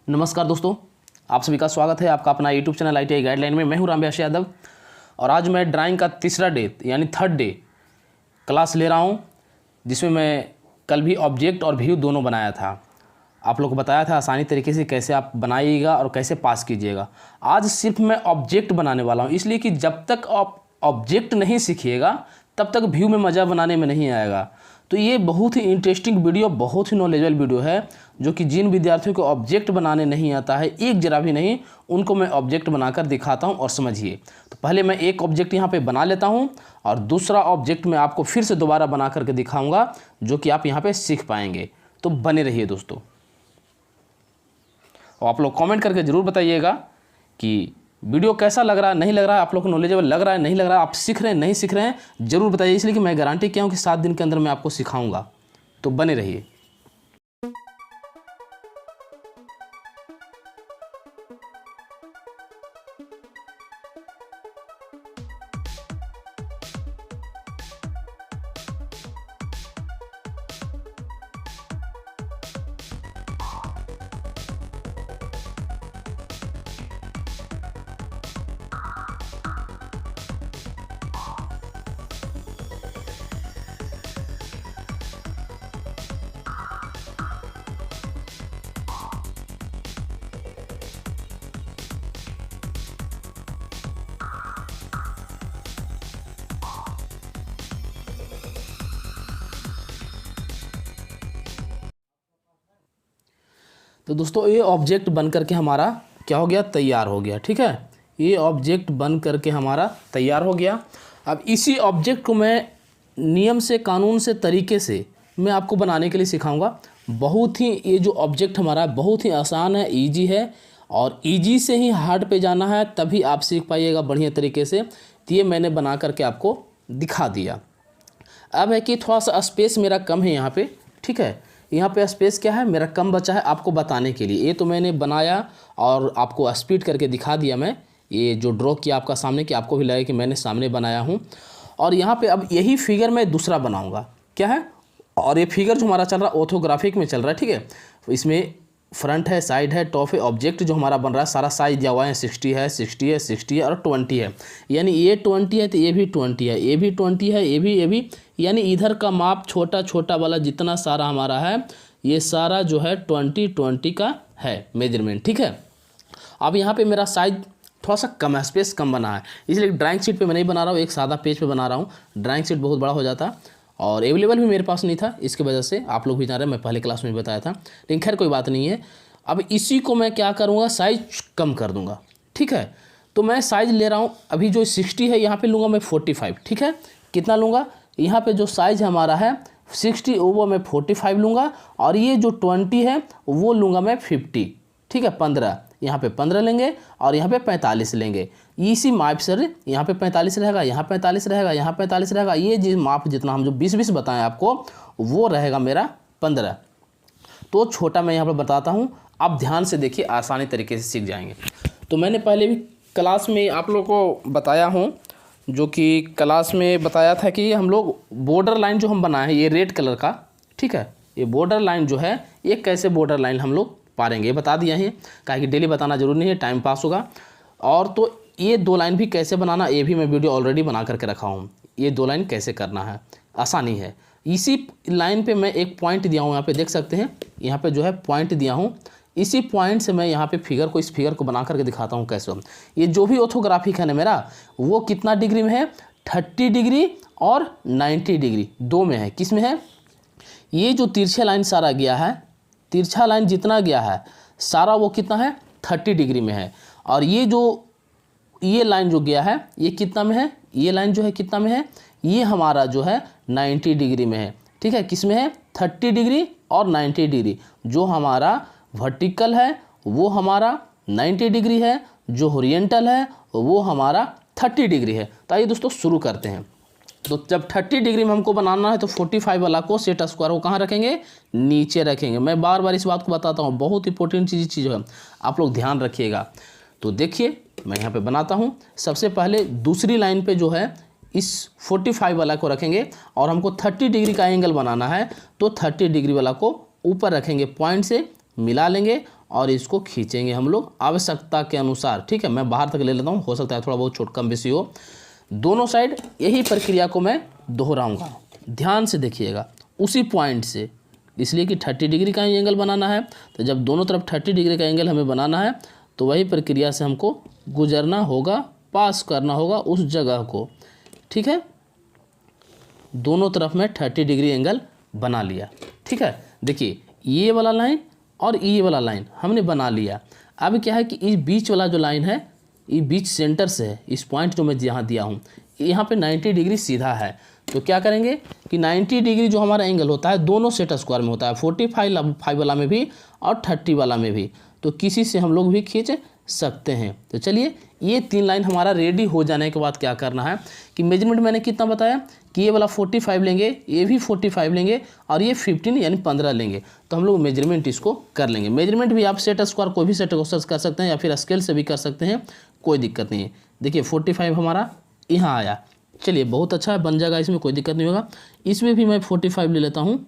नमस्कार दोस्तों, आप सभी का स्वागत है आपका अपना यूट्यूब चैनल ITI गाइडलाइन में। मैं हूं रामव्यास यादव और आज मैं ड्राइंग का तीसरा डे यानी थर्ड डे क्लास ले रहा हूं, जिसमें मैं कल भी ऑब्जेक्ट और व्यू दोनों बनाया था। आप लोग को बताया था आसानी तरीके से कैसे आप बनाइएगा और कैसे पास कीजिएगा। आज सिर्फ मैं ऑब्जेक्ट बनाने वाला हूँ, इसलिए कि जब तक आप ऑब्जेक्ट नहीं सीखिएगा तब तक व्यू में मज़ा बनाने में नहीं आएगा। तो ये बहुत ही इंटरेस्टिंग वीडियो, बहुत ही नॉलेजेबल वीडियो है, जो कि जिन विद्यार्थियों को ऑब्जेक्ट बनाने नहीं आता है, एक जरा भी नहीं, उनको मैं ऑब्जेक्ट बनाकर दिखाता हूं और समझिए। तो पहले मैं एक ऑब्जेक्ट यहाँ पे बना लेता हूं और दूसरा ऑब्जेक्ट मैं आपको फिर से दोबारा बना करके दिखाऊंगा, जो कि आप यहाँ पे सीख पाएंगे। तो बने रहिए दोस्तों, और आप लोग कमेंट करके ज़रूर बताइएगा कि वीडियो कैसा लग रहा है, नहीं लग रहा है, आप लोग को नॉलेजेबल लग रहा है, नहीं लग रहा है, आप सीख रहे हैं, नहीं सीख रहे हैं, ज़रूर बताइए। इसलिए कि मैं गारंटी किया हूँ कि 7 दिन के अंदर मैं आपको सिखाऊंगा। तो बने रहिए। तो दोस्तों ये ऑब्जेक्ट बन करके हमारा क्या हो गया, तैयार हो गया। ठीक है, ये ऑब्जेक्ट बन करके हमारा तैयार हो गया। अब इसी ऑब्जेक्ट को मैं नियम से, कानून से, तरीके से मैं आपको बनाने के लिए सिखाऊंगा। बहुत ही ये जो ऑब्जेक्ट हमारा बहुत ही आसान है, इजी है, और इजी से ही हार्ड पे जाना है, तभी आप सीख पाइएगा बढ़िया तरीके से। तो ये मैंने बना करके आपको दिखा दिया। अब है कि थोड़ा सा स्पेस मेरा कम है यहाँ पे। ठीक है, यहाँ पे स्पेस क्या है मेरा कम बचा है आपको बताने के लिए। ये तो मैंने बनाया और आपको स्पीड करके दिखा दिया मैं, ये जो ड्रॉ किया आपका सामने, कि आपको भी लगे कि मैंने सामने बनाया हूँ। और यहाँ पे अब यही फिगर मैं दूसरा बनाऊँगा। क्या है, और ये फिगर जो हमारा चल रहा है ऑर्थोग्राफिक में चल रहा है। ठीक है, इसमें फ्रंट है, साइड है, टॉप है। ऑब्जेक्ट जो हमारा बन रहा है सारा साइज दिया हुआ है, 60 है, 60 है, 60 है और 20 है। यानी ये 20 है तो ये भी 20 है, ये भी 20 है, ये भी, यानी इधर का माप छोटा छोटा वाला जितना सारा हमारा है, ये सारा जो है 20 का है मेजरमेंट। ठीक है, अब यहाँ पे मेरा साइज थोड़ा सा कम है, स्पेस कम बना है, इसलिए ड्राइंग शीट पे मैं नहीं बना रहा हूँ, एक सादा पेज पे बना रहा हूँ। ड्राइंग शीट बहुत बड़ा हो जाता और अवेलेबल भी मेरे पास नहीं था, इसकी वजह से आप लोग भी जान रहे हैं, मैं पहले क्लास में भी बताया था, लेकिन खैर कोई बात नहीं है। अब इसी को मैं क्या करूँगा, साइज कम कर दूँगा। ठीक है, तो मैं साइज ले रहा हूँ अभी जो 60 है, यहाँ पे लूँगा मैं 45। ठीक है, कितना लूँगा, यहाँ पे जो साइज हमारा है 60 वो मैं 45 लूँगा, और ये जो 20 है वो लूँगा मैं 50। ठीक है, 15, यहाँ पे 15 लेंगे और यहाँ पे 45 लेंगे। इसी माप से यहाँ पे 45 रहेगा, यहाँ 45 रहेगा, यहाँ 45 रहेगा। ये जिस माप जितना हम जो 20-20 बताएं आपको, वो रहेगा मेरा 15। तो छोटा मैं यहाँ पर बताता हूँ, आप ध्यान से देखिए, आसानी तरीके से सीख जाएंगे। तो मैंने पहले भी क्लास में आप लोग को बताया हूँ, जो कि क्लास में बताया था कि हम लोग बॉर्डर लाइन जो हम बनाए हैं ये रेड कलर का। ठीक है, ये बॉर्डर लाइन जो है ये कैसे बॉर्डर लाइन हम लोग पारेंगे, ये बता दिया है, काहे कि डेली बताना जरूरी नहीं है, टाइम पास होगा। और तो ये 2 लाइन भी कैसे बनाना, ये भी मैं वीडियो ऑलरेडी बना करके रखा हूँ। ये 2 लाइन कैसे करना है, आसानी है। इसी लाइन पे मैं एक पॉइंट दिया हूँ, यहाँ पे देख सकते हैं, यहाँ पे जो है पॉइंट दिया हूँ। इसी पॉइंट से मैं यहाँ पे फिगर को, इस फिगर को बना करके दिखाता हूँ कैसे। ये जो भी ऑर्थोग्राफिक है ना मेरा, वो कितना डिग्री में है, 30 डिग्री और 90 डिग्री 2 में है। किस में है, ये जो तिरछा लाइन सारा गया है, तिरछा लाइन जितना गया है सारा वो कितना है, 30 डिग्री में है। और ये जो ये लाइन जो गया है ये कितना में है, ये लाइन जो है कितना में है, ये हमारा जो है 90 डिग्री में है। ठीक है, किस में है, 30 डिग्री और 90 डिग्री। जो हमारा वर्टिकल है वो हमारा 90 डिग्री है, जो हॉरिजॉन्टल है वो हमारा 30 डिग्री है। तो आइए दोस्तों शुरू करते हैं। तो जब 30 डिग्री में हमको बनाना है तो 45 वाला को सेट स्क्वायर को कहाँ रखेंगे, नीचे रखेंगे। मैं बार बार इस बात को बताता हूँ, बहुत इंपॉर्टेंट चीज़ है, आप लोग ध्यान रखिएगा। तो देखिए मैं यहाँ पे बनाता हूँ। सबसे पहले दूसरी लाइन पे जो है इस 45 वाला को रखेंगे, और हमको 30 डिग्री का एंगल बनाना है, तो 30 डिग्री वाला को ऊपर रखेंगे, पॉइंट से मिला लेंगे और इसको खींचेंगे हम लोग आवश्यकता के अनुसार। ठीक है, मैं बाहर तक ले लेता हूँ, हो सकता है थोड़ा बहुत छोट कम बेसी हो। दोनों साइड यही प्रक्रिया को मैं दोहराऊंगा, ध्यान से देखिएगा उसी पॉइंट से, इसलिए कि 30 डिग्री का एंगल बनाना है। तो जब दोनों तरफ 30 डिग्री का एंगल हमें बनाना है तो वही प्रक्रिया से हमको गुजरना होगा, पास करना होगा उस जगह को। ठीक है, दोनों तरफ में 30 डिग्री एंगल बना लिया। ठीक है, देखिए ये वाला लाइन और ये वाला लाइन हमने बना लिया। अब क्या है कि इस बीच वाला जो लाइन है ये बीच सेंटर से है, इस पॉइंट जो मैं यहाँ दिया हूँ यहाँ पे 90 डिग्री सीधा है। तो क्या करेंगे कि 90 डिग्री जो हमारा एंगल होता है दोनों सेट स्क्वायर में होता है, 45 वाला में भी और 30 वाला में भी, तो किसी से हम लोग भी खींच सकते हैं। तो चलिए ये 3 लाइन हमारा रेडी हो जाने के बाद क्या करना है कि मेजरमेंट मैंने कितना बताया कि ये वाला 45 लेंगे, ये भी 45 लेंगे और ये 15 यानी 15 लेंगे। तो हम लोग मेजरमेंट इसको कर लेंगे। मेजरमेंट भी आप सेट स्क्वायर कोई भी सेट स्क्वायर कर सकते हैं या फिर स्केल से भी कर सकते हैं, कोई दिक्कत नहीं है। देखिए 45 हमारा यहाँ आया, चलिए बहुत अच्छा है, बन जाएगा, इसमें कोई दिक्कत नहीं होगा। इसमें भी मैं 45 ले लेता हूँ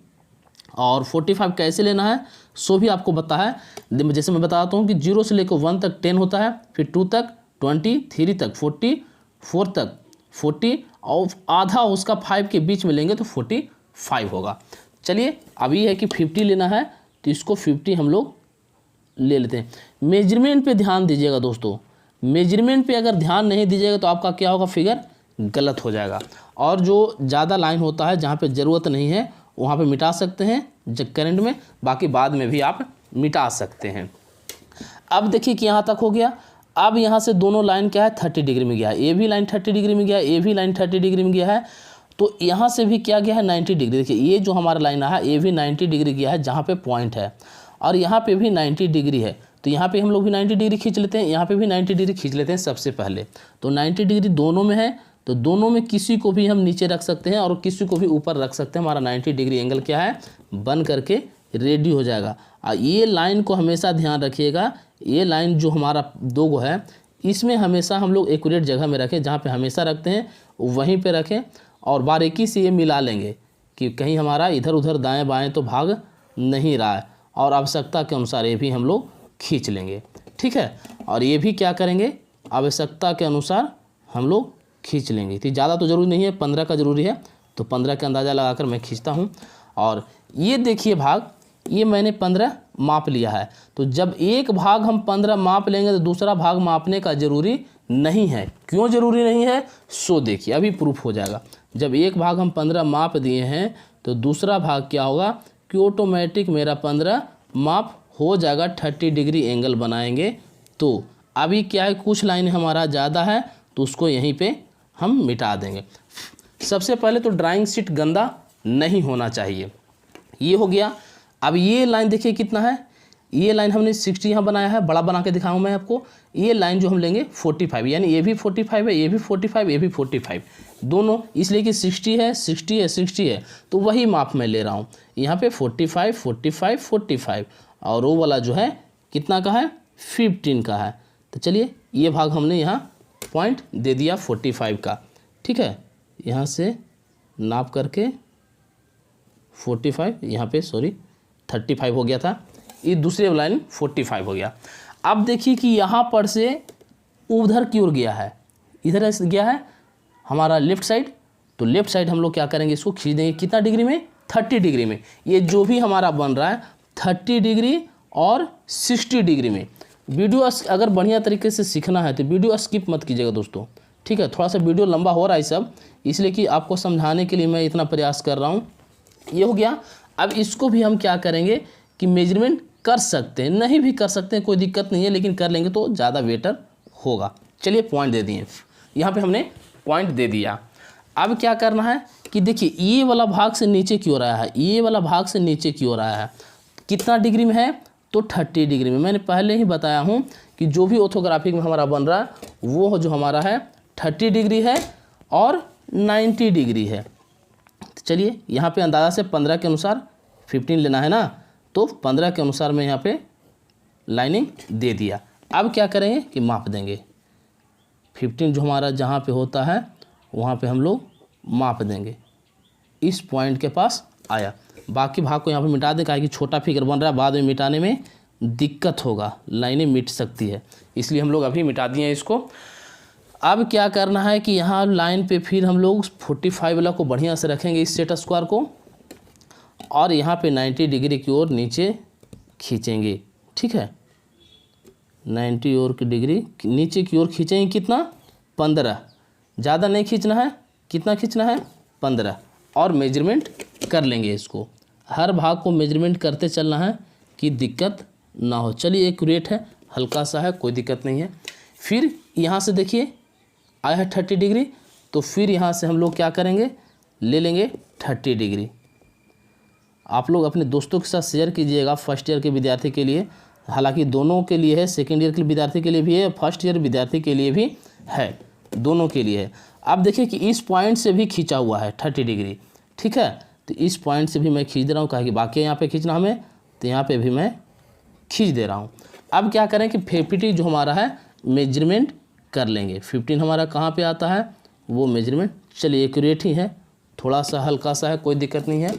और 45 कैसे लेना है सो भी आपको पता है। जैसे मैं बताता हूँ कि 0 से लेकर 1 तक 10 होता है, फिर 2 तक 20, 3 तक 40, 4 तक 40 और आधा उसका 5 के बीच में लेंगे तो 45 होगा। चलिए अभी है कि 50 लेना है तो इसको 50 हम लोग ले लेते हैं। मेजरमेंट पे ध्यान दीजिएगा दोस्तों, मेजरमेंट पे अगर ध्यान नहीं दीजिएगा तो आपका क्या होगा, फिगर गलत हो जाएगा। और जो ज़्यादा लाइन होता है जहाँ पे ज़रूरत नहीं है वहाँ पे मिटा सकते हैं करंट में, बाकी बाद में भी आप मिटा सकते हैं। अब देखिए कि यहाँ तक हो गया। अब यहाँ से दोनों लाइन क्या है 30 डिग्री में गया है, ये भी लाइन 30 डिग्री में गया है, ये भी लाइन 30 डिग्री में गया है। तो यहाँ से भी क्या गया है 90 डिग्री। देखिए ये जो हमारा लाइन है ये भी 90 डिग्री गया है जहाँ पे पॉइंट है, और यहाँ पे भी 90 डिग्री है। तो यहाँ पे हम लोग भी 90 डिग्री खींच लेते हैं, यहाँ पे भी 90 डिग्री खींच लेते हैं सबसे पहले। तो 90 डिग्री दोनों में है, तो दोनों में किसी को भी हम नीचे रख सकते हैं और किसी को भी ऊपर रख सकते हैं। हमारा 90 डिग्री एंगल क्या है बन करके रेडी हो जाएगा। और ये लाइन को हमेशा ध्यान रखिएगा, ये लाइन जो हमारा 2 गो है इसमें हमेशा हम लोग एक्यूरेट जगह में रखें, जहाँ पे हमेशा रखते हैं वहीं पे रखें और बारीकी से ये मिला लेंगे कि कहीं हमारा इधर उधर दाएं बाएं तो भाग नहीं रहा है। और आवश्यकता के अनुसार ये भी हम लोग खींच लेंगे। ठीक है, और ये भी क्या करेंगे आवश्यकता के अनुसार हम लोग खींच लेंगे। तो ज़्यादा तो ज़रूरी नहीं है, 15 का ज़रूरी है, तो 15 का अंदाज़ा लगाकर मैं खींचता हूँ। और ये देखिए भाग, ये मैंने 15 माप लिया है। तो जब एक भाग हम 15 माप लेंगे तो दूसरा भाग मापने का ज़रूरी नहीं है। क्यों ज़रूरी नहीं है सो देखिए अभी प्रूफ हो जाएगा। जब एक भाग हम 15 माप दिए हैं तो दूसरा भाग क्या होगा कि ऑटोमेटिक मेरा 15 माप हो जाएगा, 30 डिग्री एंगल बनाएंगे। तो अभी क्या है कुछ लाइन हमारा ज़्यादा है तो उसको यहीं पे हम मिटा देंगे। सबसे पहले तो ड्राइंग शीट गंदा नहीं होना चाहिए, ये हो गया। अब ये लाइन देखिए कितना है, ये लाइन हमने 60 यहाँ बनाया है, बड़ा बना के दिखाऊँ मैं आपको। ये लाइन जो हम लेंगे 45, यानी ये भी 45 है, ये भी 45, ये भी 45 दोनों, इसलिए कि 60 है 60 है 60 है, तो वही माप मैं ले रहा हूँ। यहाँ पे 45 45 45 और वो वाला जो है कितना का है 15 का है। तो चलिए ये भाग हमने यहाँ पॉइंट दे दिया 45 का। ठीक है, यहाँ से नाप करके 45, यहाँ पे सॉरी 35 हो गया था, ये दूसरे लाइन 45 हो गया। अब देखिए कि यहाँ पर से उधर की ओर गया है, इधर गया है हमारा लेफ्ट साइड। तो लेफ्ट साइड हम लोग क्या करेंगे इसको खींच देंगे कितना डिग्री में 30 डिग्री में। ये जो भी हमारा बन रहा है 30 डिग्री और 60 डिग्री में। वीडियो अगर बढ़िया तरीके से सीखना है तो वीडियो स्किप मत कीजिएगा दोस्तों। ठीक है, थोड़ा सा वीडियो लंबा हो रहा है सब, इसलिए कि आपको समझाने के लिए मैं इतना प्रयास कर रहा हूँ। ये हो गया। अब इसको भी हम क्या करेंगे कि मेजरमेंट कर सकते हैं, नहीं भी कर सकते हैं, कोई दिक्कत नहीं है, लेकिन कर लेंगे तो ज़्यादा बेटर होगा। चलिए पॉइंट दे दिए, यहाँ पे हमने पॉइंट दे दिया। अब क्या करना है कि देखिए ये वाला भाग से नीचे की ओर आया है, ये वाला भाग से नीचे की ओर आया है, कितना डिग्री में है तो 30 डिग्री में। मैंने पहले ही बताया हूँ कि जो भी ऑर्थोग्राफिक में हमारा बन रहा है वो जो हमारा है 30 डिग्री है और 90 डिग्री है। तो चलिए यहाँ पे अंदाज़ा से 15 के अनुसार 15 लेना है ना, तो 15 के अनुसार मैं यहाँ पे लाइनिंग दे दिया। अब क्या करेंगे कि माप देंगे 15 जो हमारा जहाँ पे होता है वहाँ पे हम लोग माप देंगे। इस पॉइंट के पास आया, बाकी भाग को यहाँ पे मिटा दें, काहे कि छोटा फिगर बन रहा है, बाद में मिटाने में दिक्कत होगा, लाइनें मिट सकती है, इसलिए हम लोग अभी मिटा दिए इसको। अब क्या करना है कि यहाँ लाइन पे फिर हम लोग 45 वाला को बढ़िया से रखेंगे इस सेट स्क्वायर को, और यहाँ पे 90 डिग्री की ओर नीचे खींचेंगे। ठीक है, 90 डिग्री नीचे की ओर खींचेंगे। कितना? 15, ज़्यादा नहीं खींचना है। कितना खींचना है? 15। और मेजरमेंट कर लेंगे इसको, हर भाग को मेजरमेंट करते चलना है कि दिक्कत ना हो। चलिए एक्यूरेट है, हल्का सा है, कोई दिक्कत नहीं है। फिर यहाँ से देखिए आया है 30 डिग्री, तो फिर यहाँ से हम लोग क्या करेंगे, ले लेंगे 30 डिग्री। आप लोग अपने दोस्तों के साथ शेयर कीजिएगा, फर्स्ट ईयर के विद्यार्थी के लिए, हालांकि दोनों के लिए है, सेकेंड ईयर के विद्यार्थी के लिए भी है, फर्स्ट ईयर विद्यार्थी के लिए भी है, दोनों के लिए है। आप देखिए कि इस पॉइंट से भी खींचा हुआ है 30 डिग्री। ठीक है, तो इस पॉइंट से भी मैं खींच दे रहा हूँ, कहा कि बाकी यहाँ पे खींचना हमें, तो यहाँ पे भी मैं खींच दे रहा हूँ। अब क्या करें कि 50 जो हमारा है मेजरमेंट कर लेंगे। 15 हमारा कहाँ पे आता है, वो मेजरमेंट। चलिए एक्यूरेट ही है, थोड़ा सा हल्का सा है, कोई दिक्कत नहीं है।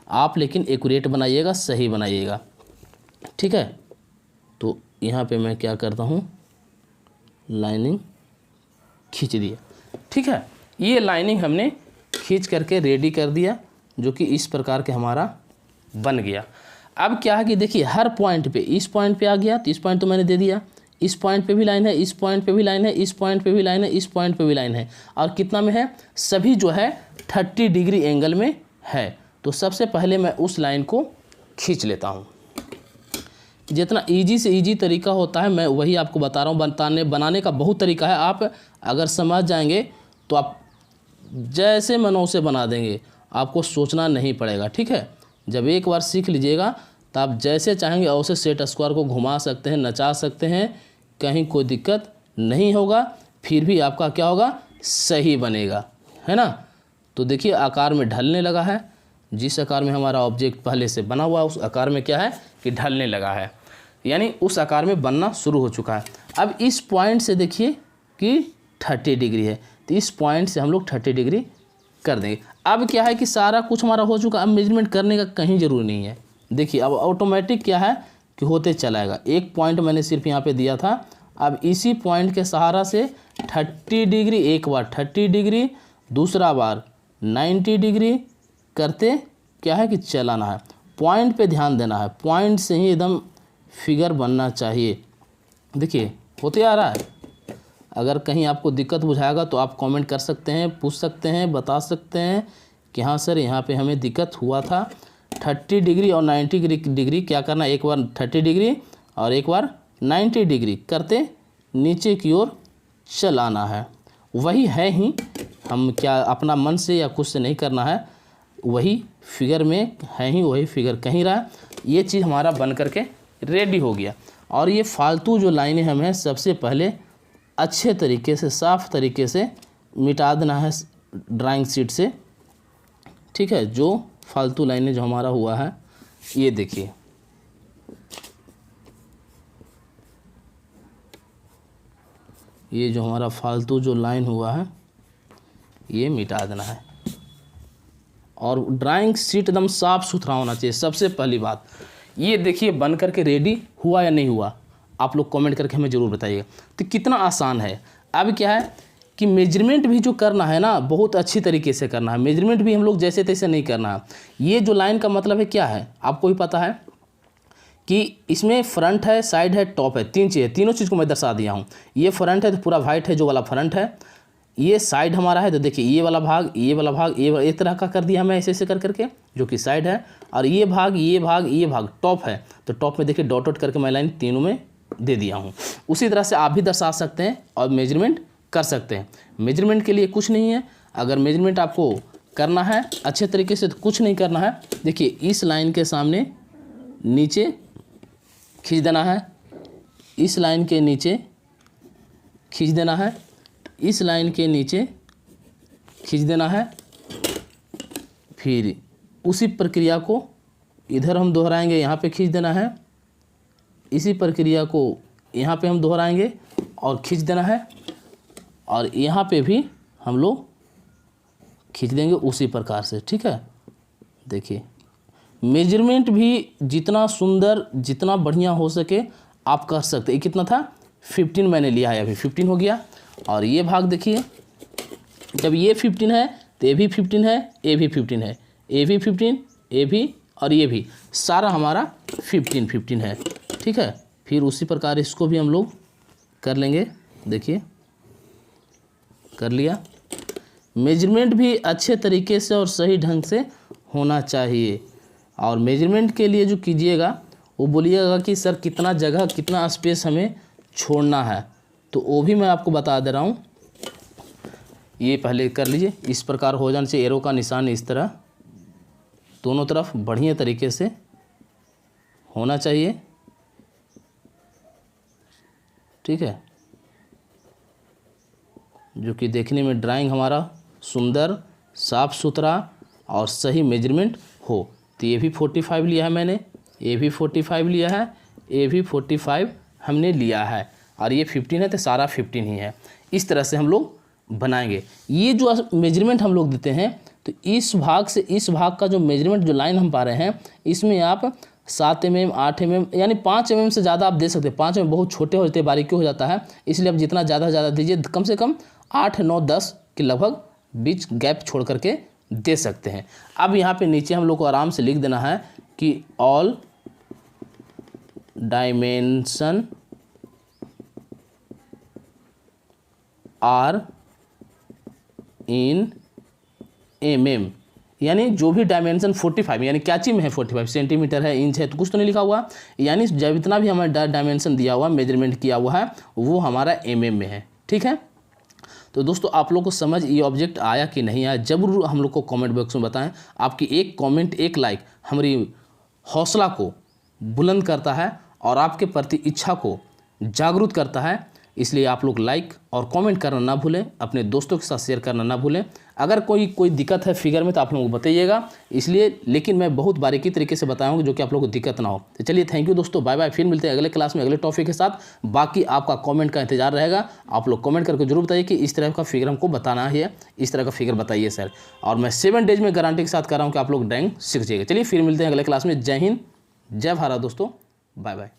आप लेकिन एक्यूरेट बनाइएगा, सही बनाइएगा। ठीक है, तो यहाँ पे मैं क्या करता हूँ, लाइनिंग खींच दिया। ठीक है, ये लाइनिंग हमने खींच करके रेडी कर दिया, जो कि इस प्रकार के हमारा बन गया। अब क्या है कि देखिए हर पॉइंट पे, इस पॉइंट पे आ गया तो इस पॉइंट तो मैंने दे दिया, इस पॉइंट पे भी लाइन है, इस पॉइंट पे भी लाइन है, इस पॉइंट पे भी लाइन है, इस पॉइंट पे भी लाइन है, और कितना में है, सभी जो है 30 डिग्री एंगल में है। तो सबसे पहले मैं उस लाइन को खींच लेता हूँ। जितना ईजी से ईजी तरीका होता है मैं वही आपको बता रहा हूँ। बनाने का बहुत तरीका है, आप अगर समझ जाएंगे तो आप जैसे मनो से बना देंगे, आपको सोचना नहीं पड़ेगा। ठीक है, जब एक बार सीख लीजिएगा तो आप जैसे चाहेंगे वैसे सेट स्क्वायर को घुमा सकते हैं, नचा सकते हैं, कहीं कोई दिक्कत नहीं होगा, फिर भी आपका क्या होगा, सही बनेगा, है ना। तो देखिए आकार में ढलने लगा है, जिस आकार में हमारा ऑब्जेक्ट पहले से बना हुआ उस आकार में क्या है कि ढलने लगा है, यानी उस आकार में बनना शुरू हो चुका है। अब इस पॉइंट से देखिए कि 30 डिग्री है, तो इस पॉइंट से हम लोग 30 डिग्री कर देंगे। अब क्या है कि सारा कुछ हमारा हो चुका, अब मेजरमेंट करने का कहीं ज़रूरी नहीं है। देखिए अब ऑटोमेटिक क्या है कि होते चलाएगा। एक पॉइंट मैंने सिर्फ यहाँ पे दिया था, अब इसी पॉइंट के सहारा से 30 डिग्री, एक बार 30 डिग्री, दूसरा बार 90 डिग्री करते क्या है कि चलाना है। पॉइंट पे ध्यान देना है, पॉइंट से ही एकदम फिगर बनना चाहिए। देखिए होते आ रहा है। अगर कहीं आपको दिक्कत बुझाएगा तो आप कमेंट कर सकते हैं, पूछ सकते हैं, बता सकते हैं कि हाँ सर यहाँ पे हमें दिक्कत हुआ था। 30 डिग्री और 90 डिग्री क्या करना, एक बार 30 डिग्री और एक बार 90 डिग्री करते नीचे की ओर चलाना है। वही है ही, हम क्या अपना मन से या कुछ से नहीं करना है, वही फिगर में है ही, वही फिगर कहीं रहा। ये चीज़ हमारा बन करके रेडी हो गया। और ये फालतू जो लाइनें हमें सबसे पहले अच्छे तरीके से, साफ तरीके से मिटा देना है ड्राइंग शीट से। ठीक है, जो फालतू लाइनें जो हमारा हुआ है, ये देखिए ये जो हमारा फालतू जो लाइन हुआ है ये मिटा देना है। और ड्राइंग शीट एकदम साफ़ सुथरा होना चाहिए। सबसे पहली बात ये देखिए बन करके रेडी हुआ या नहीं हुआ, आप लोग कमेंट करके हमें ज़रूर बताइएगा। तो कितना आसान है। अब क्या है कि मेजरमेंट भी जो करना है ना, बहुत अच्छी तरीके से करना है। मेजरमेंट भी हम लोग जैसे तैसे नहीं करना है। ये जो लाइन का मतलब है क्या है, आपको भी पता है कि इसमें फ्रंट है, साइड है, टॉप है, तीन चीज़ है। तीनों चीज़ को मैं दर्शा दिया हूँ। ये फ्रंट है तो पूरा वाइट है जो वाला फ्रंट है, ये साइड हमारा है तो देखिए ये वाला भाग, ये वाला भाग, ये एक तरह का कर दिया हमें ऐसे ऐसे कर करके, जो कि साइड है। और ये भाग, ये भाग, ये भाग टॉप है, तो टॉप में देखिए डॉट डॉट करके मैं लाइन तीनों में दे दिया हूँ। उसी तरह से आप भी दर्शा सकते हैं और मेजरमेंट कर सकते हैं। मेजरमेंट के लिए कुछ नहीं है। अगर मेजरमेंट आपको करना है अच्छे तरीके से तो कुछ नहीं करना है। देखिए इस लाइन के सामने नीचे खींच देना है, इस लाइन के नीचे खींच देना है, इस लाइन के नीचे खींच देना है। फिर उसी प्रक्रिया को इधर हम दोहराएंगे, यहाँ पे खींच देना है। इसी प्रक्रिया को यहाँ पे हम दोहराएंगे और खींच देना है। और यहाँ पे भी हम लोग खींच देंगे उसी प्रकार से। ठीक है, देखिए मेजरमेंट भी जितना सुंदर जितना बढ़िया हो सके आप कर सकते। ये कितना था 15 मैंने लिया है, अभी 15 हो गया। और ये भाग देखिए, जब ये 15 है तो ये भी 15 है, ये भी 15 है, ये भी 15, ये भी और ये भी, सारा हमारा 15 है। ठीक है, फिर उसी प्रकार इसको भी हम लोग कर लेंगे। देखिए कर लिया। मेजरमेंट भी अच्छे तरीके से और सही ढंग से होना चाहिए। और मेजरमेंट के लिए जो कीजिएगा वो बोलिएगा कि सर कितना जगह कितना स्पेस हमें छोड़ना है, तो वो भी मैं आपको बता दे रहा हूँ। ये पहले कर लीजिए, इस प्रकार हो जाने से एरो का निशान इस तरह दोनों तरफ बढ़िया तरीके से होना चाहिए। ठीक है, जो कि देखने में ड्राइंग हमारा सुंदर साफ सुथरा और सही मेजरमेंट हो। तो ये भी 45 लिया है मैंने, ये भी 45 लिया है, ये भी 45 हमने लिया है, और ये 15 है तो सारा 15 ही है। इस तरह से हम लोग बनाएंगे। ये जो मेजरमेंट हम लोग देते हैं, तो इस भाग से इस भाग का जो मेजरमेंट जो लाइन हम पा रहे हैं, इसमें आप 7 mm 8 mm यानी 5 mm से ज़्यादा आप दे सकते हैं। 5 mm बहुत छोटे हो जाते हैं, बारीकी हो जाता है, इसलिए आप जितना ज़्यादा दीजिए, कम से कम 8 9 10 के लगभग बीच गैप छोड़ करके दे सकते हैं। अब यहाँ पे नीचे हम लोग को आराम से लिख देना है कि all dimension are in mm, यानी जो भी डायमेंशन 45 यानी कैची में है 45 सेंटीमीटर है, इंच है, तो कुछ तो नहीं लिखा हुआ, यानी जब इतना भी हमारा डायमेंशन दिया हुआ मेजरमेंट किया हुआ है वो हमारा mm में है। ठीक है, तो दोस्तों आप लोग को समझ ये ऑब्जेक्ट आया कि नहीं आया, जरूर हम लोग को कमेंट बॉक्स में बताएं। आपकी एक कमेंट एक लाइक हमारी हौसला को बुलंद करता है और आपके प्रति इच्छा को जागरूक करता है, इसलिए आप लोग लाइक और कमेंट करना ना भूलें, अपने दोस्तों के साथ शेयर करना ना भूलें। अगर कोई दिक्कत है फिगर में तो आप लोगों को बताइएगा, इसलिए लेकिन मैं बहुत बारीकी तरीके से बताऊंगा जो कि आप लोगों को दिक्कत ना हो। तो चलिए थैंक यू दोस्तों, बाय बाय। फिर मिलते हैं अगले क्लास में अगले टॉपिक के साथ। बाकी आपका कमेंट का इंतजार रहेगा। आप लोग कमेंट करके जरूर बताइए कि इस तरह का फिगर हमको बताना है, इस तरह का फिगर बताइए सर। और मैं 7 डेज में गारंटी के साथ कर रहा हूँ कि आप लोग ड्राइंग सीख जाइएगा। चलिए फिर मिलते हैं अगले क्लास में। जय हिंद, जय भारत दोस्तों, बाय बाय।